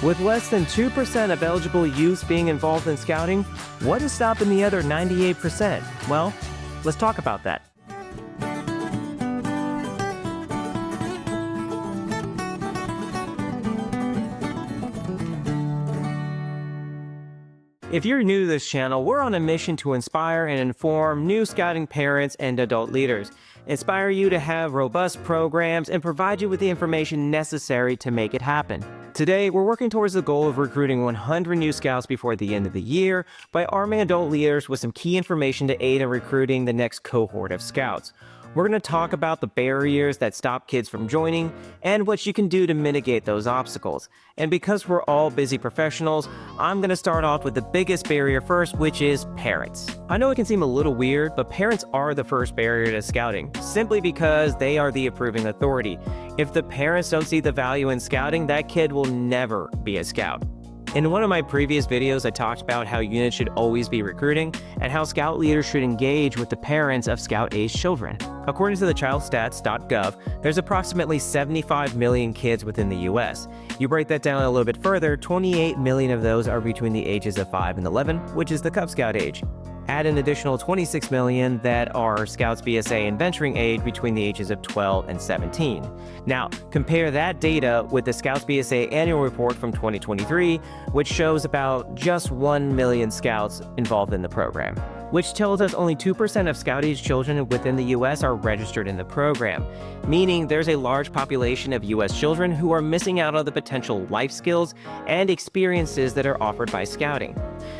With less than 2% of eligible youths being involved in scouting, what is stopping the other 98%? Well, let's talk about that. If you're new to this channel, we're on a mission to inspire and inform new scouting parents and adult leaders, inspire you to have robust programs, and provide you with the information necessary to make it happen. Today, we're working towards the goal of recruiting 100 new scouts before the end of the year by arming adult leaders with some key information to aid in recruiting the next cohort of scouts. We're going to talk about the barriers that stop kids from joining and what you can do to mitigate those obstacles. And because we're all busy professionals, I'm going to start off with the biggest barrier first, which is parents. I know it can seem a little weird, but parents are the first barrier to scouting, simply because they are the approving authority. If the parents don't see the value in scouting, that kid will never be a scout. In one of my previous videos, I talked about how units should always be recruiting and how scout leaders should engage with the parents of scout-aged children. According to the childstats.gov, there's approximately 75 million kids within the US. You break that down a little bit further, 28 million of those are between the ages of 5 and 11, which is the Cub Scout age. Add an additional 26 million that are Scouts BSA and venturing age between the ages of 12 and 17. Now, compare that data with the Scouts BSA annual report from 2023, which shows about just 1 million scouts involved in the program, which tells us only 2% of scout-age children within the US are registered in the program, meaning there's a large population of US children who are missing out on the potential life skills and experiences that are offered by scouting.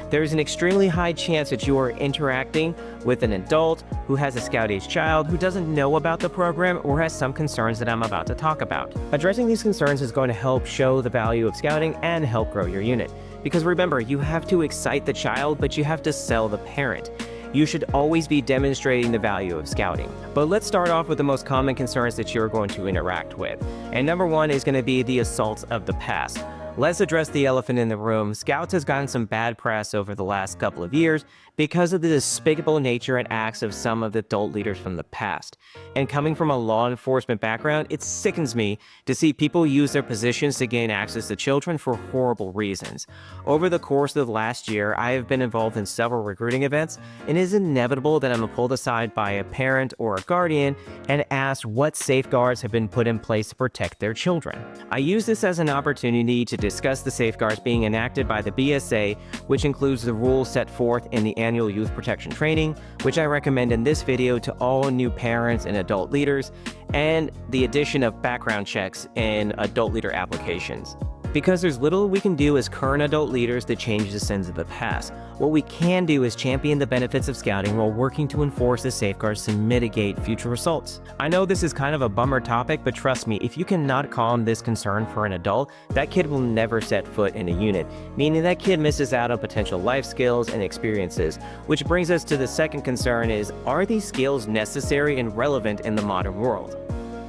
There's an extremely high chance that you are interacting with an adult who has a scout-age child who doesn't know about the program or has some concerns that I'm about to talk about. Addressing these concerns is going to help show the value of scouting and help grow your unit. Because remember, you have to excite the child, but you have to sell the parent. You should always be demonstrating the value of scouting. But let's start off with the most common concerns that you're going to interact with. And number one is going to be the assaults of the past. Let's address the elephant in the room. Scouts has gotten some bad press over the last couple of years because of the despicable nature and acts of some of the adult leaders from the past. And coming from a law enforcement background, it sickens me to see people use their positions to gain access to children for horrible reasons. Over the course of the last year, I have been involved in several recruiting events, and it is inevitable that I'm pulled aside by a parent or a guardian and asked what safeguards have been put in place to protect their children. I use this as an opportunity to discuss the safeguards being enacted by the BSA, which includes the rules set forth in the annual youth protection training, which I recommend in this video to all new parents and adult leaders, and the addition of background checks in adult leader applications. Because there's little we can do as current adult leaders to change the sins of the past. What we can do is champion the benefits of scouting while working to enforce the safeguards to mitigate future results. I know this is kind of a bummer topic, but trust me, if you cannot calm this concern for an adult, that kid will never set foot in a unit, meaning that kid misses out on potential life skills and experiences. Which brings us to the second concern is, are these skills necessary and relevant in the modern world?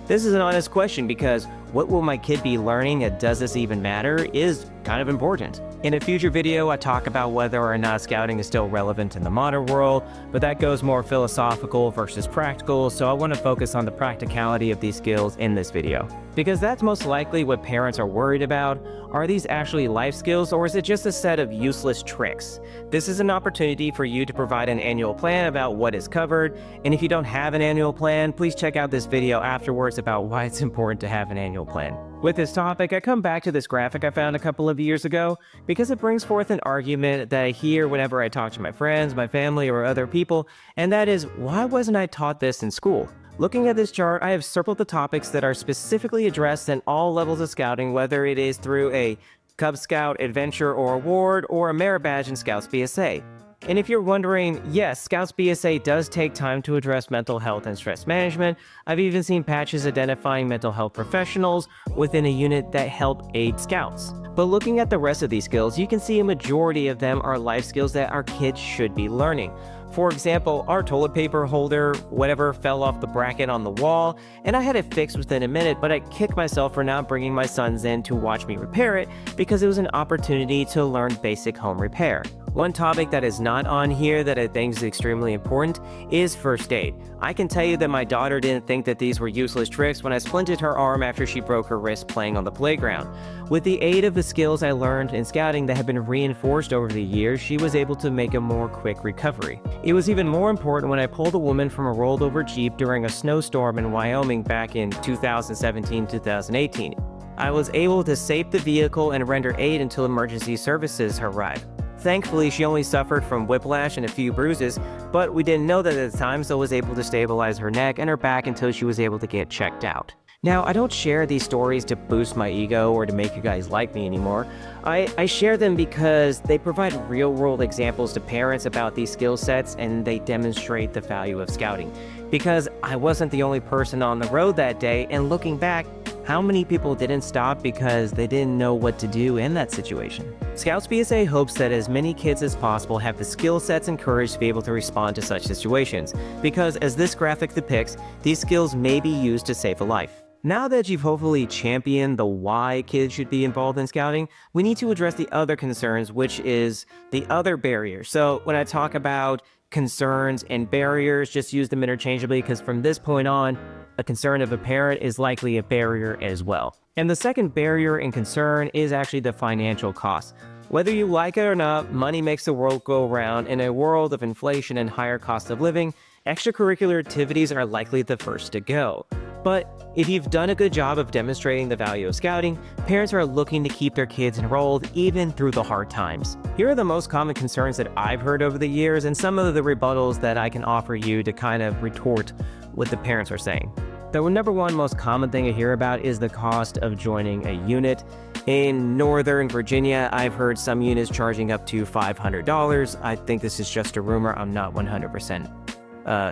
This is an honest question because what will my kid be learning and does this even matter is kind of important. In a future video, I talk about whether or not scouting is still relevant in the modern world, but that goes more philosophical versus practical, so I want to focus on the practicality of these skills in this video. Because that's most likely what parents are worried about. Are these actually life skills, or is it just a set of useless tricks? This is an opportunity for you to provide an annual plan about what is covered, and if you don't have an annual plan, please check out this video afterwards about why it's important to have an annual plan. With this topic, I come back to this graphic I found a couple of years ago because it brings forth an argument that I hear whenever I talk to my friends, my family, or other people, and that is, why wasn't I taught this in school? Looking at this chart, I have circled the topics that are specifically addressed in all levels of scouting, whether it is through a Cub Scout, Adventure, or Award, or a Merit Badge in Scouts BSA. And if you're wondering, yes, Scouts BSA does take time to address mental health and stress management. I've even seen patches identifying mental health professionals within a unit that help aid Scouts. But looking at the rest of these skills, you can see a majority of them are life skills that our kids should be learning. For example, our toilet paper holder, whatever, fell off the bracket on the wall, and I had it fixed within a minute, but I kicked myself for not bringing my sons in to watch me repair it because it was an opportunity to learn basic home repair. One topic that is not on here that I think is extremely important is first aid. I can tell you that my daughter didn't think that these were useless tricks when I splinted her arm after she broke her wrist playing on the playground. With the aid of the skills I learned in scouting that have been reinforced over the years, she was able to make a more quick recovery. It was even more important when I pulled a woman from a rolled over Jeep during a snowstorm in Wyoming back in 2017-2018. I was able to save the vehicle and render aid until emergency services arrived. Thankfully, she only suffered from whiplash and a few bruises, but we didn't know that at the time, so was able to stabilize her neck and her back until she was able to get checked out. Now, I don't share these stories to boost my ego or to make you guys like me anymore. I share them because they provide real-world examples to parents about these skill sets, and they demonstrate the value of scouting. Because I wasn't the only person on the road that day, and looking back, how many people didn't stop because they didn't know what to do in that situation? Scouts BSA hopes that as many kids as possible have the skill sets and courage to be able to respond to such situations, because as this graphic depicts, these skills may be used to save a life. Now that you've hopefully championed the why kids should be involved in scouting, we need to address the other concerns, which is the other barrier. So when I talk about concerns and barriers, just use them interchangeably, because from this point on, a concern of a parent is likely a barrier as well. And the second barrier and concern is actually the financial cost. Whether you like it or not, money makes the world go round. In a world of inflation and higher cost of living, extracurricular activities are likely the first to go. But if you've done a good job of demonstrating the value of scouting, parents are looking to keep their kids enrolled even through the hard times. Here are the most common concerns that I've heard over the years and some of the rebuttals that I can offer you to kind of retort what the parents are saying. The number one most common thing I hear about is the cost of joining a unit. In Northern Virginia, I've heard some units charging up to $500. I think this is just a rumor. I'm not 100%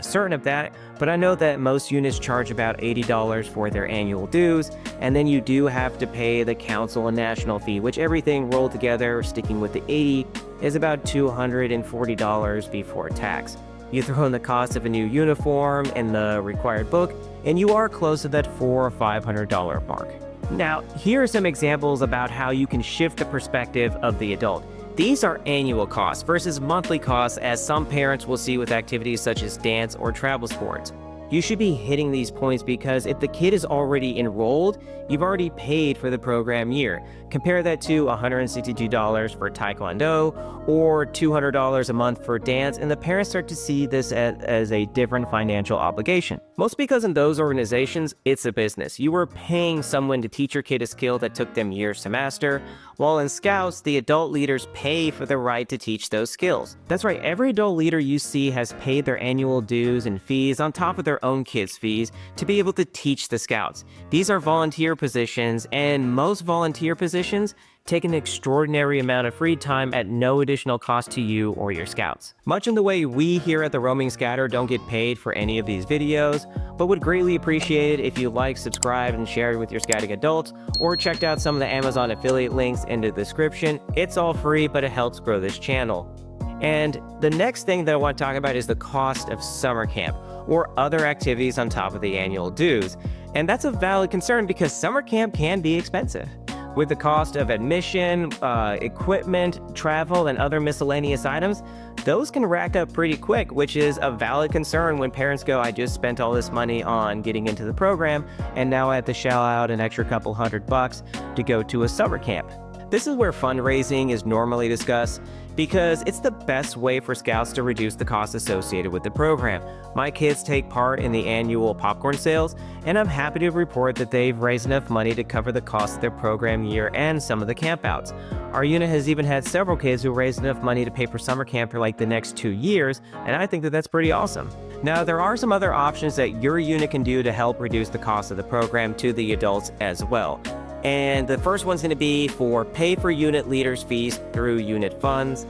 certain of that, but I know that most units charge about $80 for their annual dues, and then you do have to pay the council and national fee, which everything rolled together, sticking with the 80, is about $240 before tax. You throw in the cost of a new uniform and the required book, and you are close to that $400 or $500 mark. Now, here are some examples about how you can shift the perspective of the adult. These are annual costs versus monthly costs, as some parents will see with activities such as dance or travel sports. You should be hitting these points because if the kid is already enrolled, you've already paid for the program year. Compare that to $162 for Taekwondo or $200 a month for dance, and the parents start to see this as a different financial obligation. Most because in those organizations, it's a business. You are paying someone to teach your kid a skill that took them years to master, while in Scouts, the adult leaders pay for the right to teach those skills. That's right, every adult leader you see has paid their annual dues and fees on top of their own kids' fees to be able to teach the Scouts. These are volunteer positions, and most volunteer positions take an extraordinary amount of free time at no additional cost to you or your Scouts. Much in the way we here at the Roaming Scouter don't get paid for any of these videos, but would greatly appreciate it if you like, subscribe, and share it with your scouting adults, or checked out some of the Amazon affiliate links in the description. It's all free, but it helps grow this channel. And the next thing that I want to talk about is the cost of summer camp or other activities on top of the annual dues. And that's a valid concern because summer camp can be expensive. With the cost of admission, equipment, travel, and other miscellaneous items, those can rack up pretty quick, which is a valid concern when parents go, I just spent all this money on getting into the program, and now I have to shell out an extra couple $100 to go to a summer camp. This is where fundraising is normally discussed because it's the best way for Scouts to reduce the costs associated with the program. My kids take part in the annual popcorn sales, and I'm happy to report that they've raised enough money to cover the cost of their program year and some of the campouts. Our unit has even had several kids who raised enough money to pay for summer camp for like the next 2 years, and I think that that's pretty awesome. Now, there are some other options that your unit can do to help reduce the cost of the program to the adults as well. And the first one's going to be for pay for unit leaders' fees through unit funds.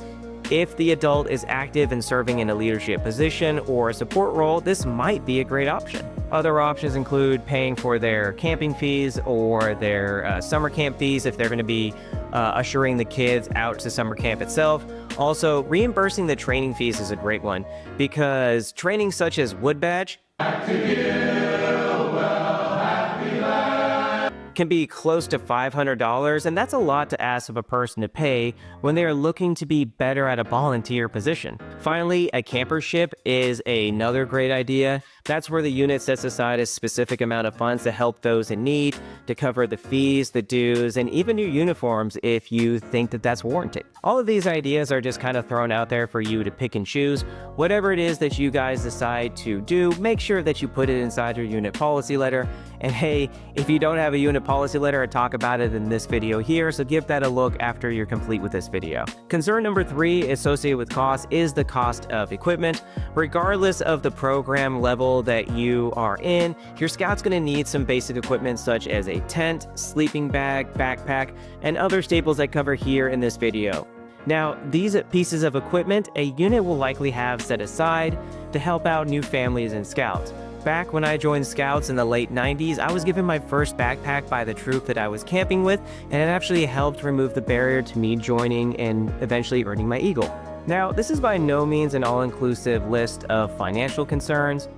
If the adult is active and serving in a leadership position or a support role, this might be a great option. Other options include paying for their camping fees or their summer camp fees if they're going to be ushering the kids out to summer camp itself. Also, reimbursing the training fees is a great one because training such as wood badge can be close to $500, and that's a lot to ask of a person to pay when they are looking to be better at a volunteer position. Finally, a campership is another great idea. That's where the unit sets aside a specific amount of funds to help those in need, to cover the fees, the dues, and even your uniforms if you think that that's warranted. All of these ideas are just kind of thrown out there for you to pick and choose. Whatever it is that you guys decide to do, make sure that you put it inside your unit policy letter. And hey, if you don't have a unit policy letter, I talk about it in this video here, so give that a look after you're complete with this video. Concern number 3 associated with cost is the cost of equipment. Regardless of the program level that you are in, your scout's going to need some basic equipment such as a tent, sleeping bag, backpack, and other staples I cover here in this video. Now, these pieces of equipment a unit will likely have set aside to help out new families and scouts. Back when I joined Scouts in the late 90s, I was given my first backpack by the troop that I was camping with, and it actually helped remove the barrier to me joining and eventually earning my Eagle. Now, this is by no means an all-inclusive list of financial concerns.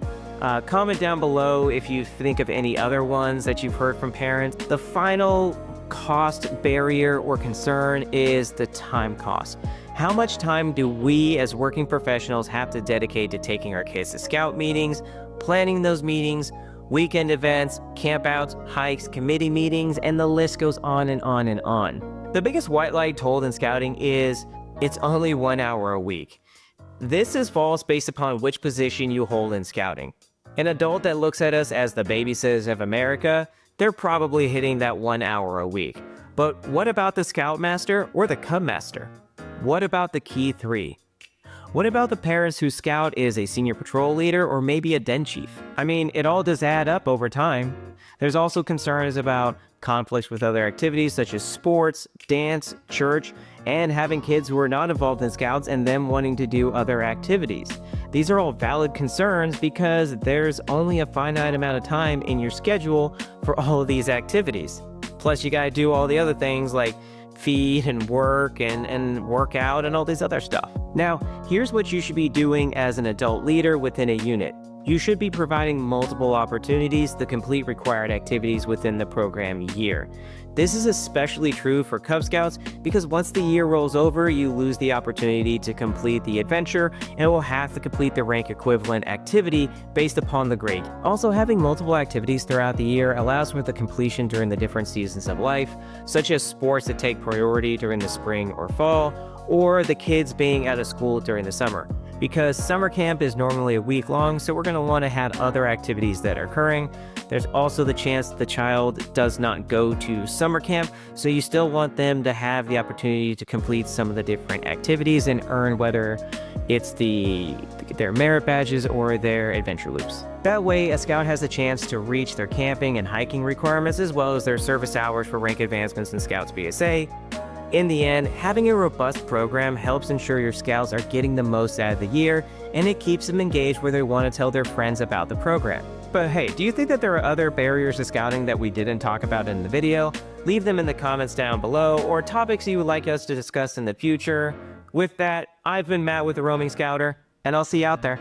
Comment down below if you think of any other ones that you've heard from parents. The final cost barrier or concern is the time cost. How much time do we as working professionals have to dedicate to taking our kids to scout meetings, planning those meetings, weekend events, campouts, hikes, committee meetings, and the list goes on and on and on. The biggest white lie told in scouting is it's only 1 hour a week. This is false based upon which position you hold in scouting. An adult that looks at us as the babysitters of America, they're probably hitting that 1 hour a week. But what about the scoutmaster or the cubmaster? What about the key 3? What about the parents whose scout is a senior patrol leader or maybe a den chief? I mean, it all does add up over time. There's also concerns about conflicts with other activities such as sports, dance, church, and having kids who are not involved in scouts and them wanting to do other activities. These are all valid concerns because there's only a finite amount of time in your schedule for all of these activities. Plus, you gotta do all the other things like feed and work and work out and all this other stuff. Now, here's what you should be doing as an adult leader within a unit. You should be providing multiple opportunities to complete required activities within the program year. This is especially true for Cub Scouts because once the year rolls over, you lose the opportunity to complete the adventure and will have to complete the rank equivalent activity based upon the grade. Also, having multiple activities throughout the year allows for the completion during the different seasons of life, such as sports that take priority during the spring or fall, or the kids being out of school during the summer. Because summer camp is normally a week long, so we're going to want to have other activities that are occurring. There's also the chance that the child does not go to summer camp, so you still want them to have the opportunity to complete some of the different activities and earn whether it's their merit badges or their adventure loops. That way, a scout has a chance to reach their camping and hiking requirements as well as their service hours for rank advancements in Scouts BSA. In the end, having a robust program helps ensure your scouts are getting the most out of the year, and it keeps them engaged where they want to tell their friends about the program. But hey, do you think that there are other barriers to scouting that we didn't talk about in the video? Leave them in the comments down below, or topics you would like us to discuss in the future. With that, I've been Matt with the Roaming Scouter, and I'll see you out there.